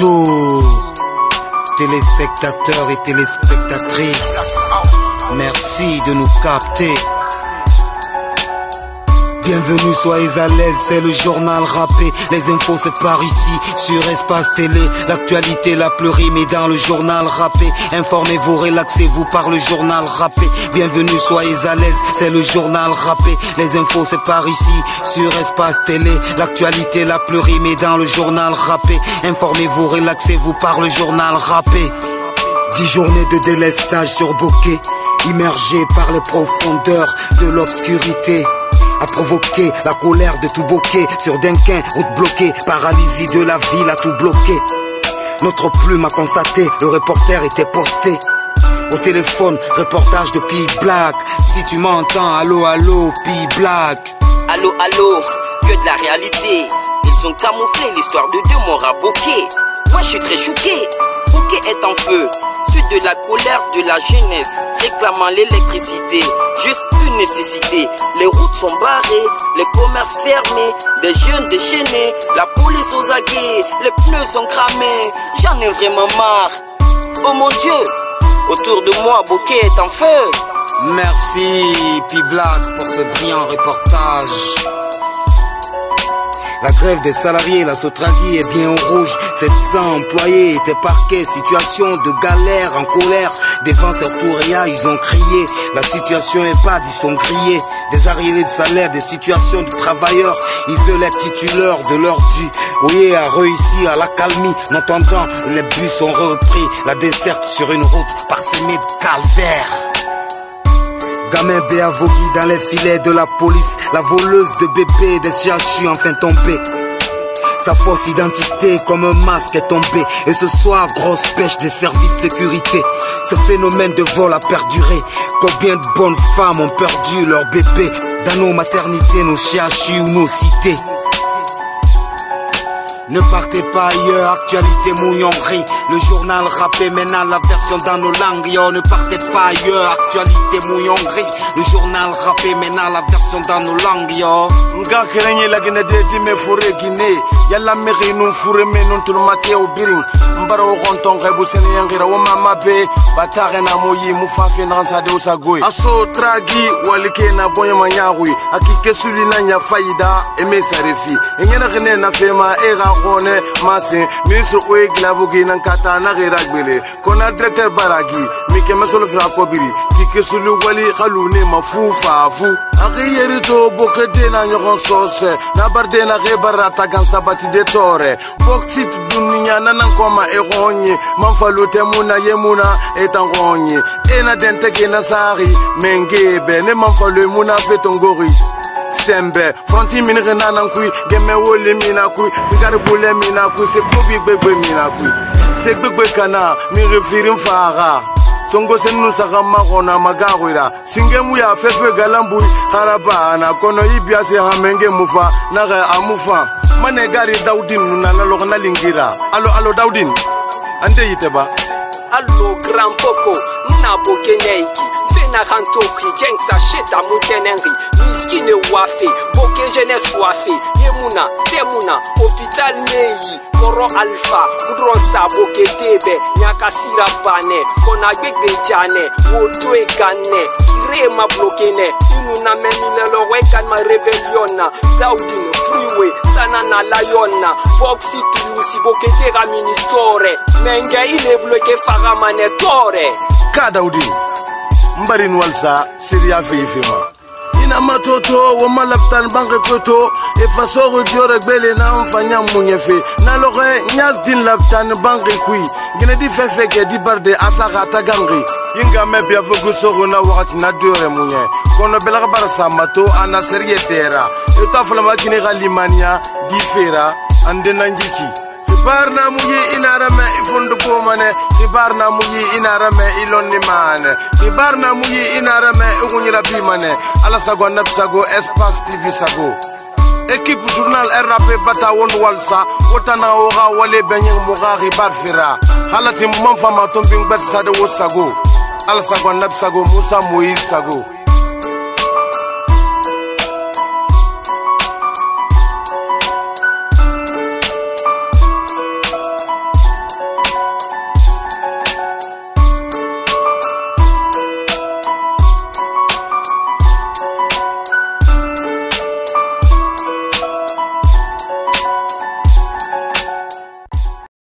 Bonjour, téléspectateurs et téléspectatrices, merci de nous capter. Bienvenue, soyez à l'aise, c'est le journal rappé. Les infos c'est par ici, sur Espace Télé. L'actualité la plus rimée dans le journal rappé. Informez-vous, relaxez-vous par le journal rappé. Bienvenue, soyez à l'aise, c'est le journal rappé. Les infos c'est par ici, sur Espace Télé. L'actualité la plus rimée dans le journal rappé. Informez-vous, relaxez-vous par le journal rappé. 10 journées de délestage sur bokeh, immergé par les profondeurs de l'obscurité, a provoqué la colère de tout bokeh. Sur Dunkin, route bloquée, paralysie de la ville a tout bloqué. Notre plume a constaté, le reporter était posté au téléphone, reportage de P-Black. Si tu m'entends, allô, allô, P-Black. Allô, allô, que de la réalité. Ils ont camouflé l'histoire de deux morts à bokeh. Moi je suis très choqué, bokeh est en feu. Suite de la colère de la jeunesse, réclamant l'électricité, juste une nécessité. Les routes sont barrées, les commerces fermés, des jeunes déchaînés, la police aux aguets, les pneus sont cramés. J'en ai vraiment marre. Oh mon Dieu, autour de moi bokeh est en feu. Merci P-Black pour ce brillant reportage. La grève des salariés, la Sotragi est bien au rouge. 700 employés étaient parqués, situation de galère, en colère. Devant surtout Réa, ils ont crié. La situation est bad, ils sont grillés. Des arriérés de salaire, des situations de travailleurs. Ils veulent être titulaires de leur dû. Oui, a réussi à l'accalmie. En entendant, les bus sont repris. La desserte sur une route parsemée de calvaires. Gamin béavogui dans les filets de la police. La voleuse de bébés des CHU enfin tombée. Sa fausse identité comme un masque est tombée. Et ce soir, grosse pêche des services de sécurité. Ce phénomène de vol a perduré. Combien de bonnes femmes ont perdu leur bébé dans nos maternités, nos CHU ou nos cités. Ne partez pas ailleurs, actualité mouillonnerie. Le journal rappé maintenant la version dans nos langues. Yo, ne partez pas ailleurs, actualité mouillonnerie. Le journal rappé maintenant la version dans nos langues. Yo. Nga kerenye la gine de dime fure Guinée. Yalla meri nun fure me nun tulmate au biring. Mbaro ronton rebu sene yangira wa mama be. Batare na moyi mufafe na nsade usagoi. Aso tragi walike na boye manyagui. Akike suli na nya faida eme sarefi. Enyena gine na fema era Rone Masin, ministre Oye Glavogi Nankata Nagiragbele, Kona directeur Baragi, Mike Mesolo Frakobiri, Kike Sulu Wali Kaloune Mafoufa Fou, Agierito Bokede na Nyoron Sose, Nabarde na Rebarata Gansabati de Tore, Boksit Dunia Nanankoma Eronye, Manfalute Muna Yemuna Etangonye, Ena Denteke Nasari, Mengebe, Ne Manfalue Muna Fetongori. Sembe, fronti minire nanankui, gemme wole minakui, figare bule minakui, se kobi gbegbe minakui. Se gbegbe kana, mi refirim fara. Songo sen nusaka magona magawira. Singemu ya feswe galambui, harabana, kono ibia se hamenge mufa, naga amufa. Mane gari Daudin nunana lokana lingira. Allo Daudin, ande yiteba. Allo Grand Poco, na bokeh neiki. Na rantoki, gangsta shit à moutenenri. Miskine wafe, bokeh jeunesse wafe. Yemuna, temuna, hôpital neyi. Koro alpha, goudron sa bokeh tebe. Nyaka sira bane, kona gbegbe jane. Woto e gane, kire ma blokene. Inuna menine lo wekan ma rebelliona. Daudin, freeway, tanana layona. Boxy tuyusi bokeh tera ministore. Menge ile bloke faramane tore. Ka Daudin Mbarin walsa Syria fifima ina matoto wa malaptan banque koto e faso rediore gbele na mfanya munyefe na lore nyas din laptan banque kui gine di fefeke di barde asaka tagangi yinga mebe avogu soro na wakati na dure munye kono bela barasa mato ana serie tera e tafla magine galimania di fera ande nanjiki Barna muyi inarame ifundu kumane, Barna muyi inarame iloni mane, Barna muyi inarame ugunyira bimane, ala sago napsago Espace TV sago. Équipe journal RAP bata won walsa, wotana oga wale benyeng mogari barfira. Halati mamfa matombing bet sade wo sago, ala sago napsago Musa Moïse sago.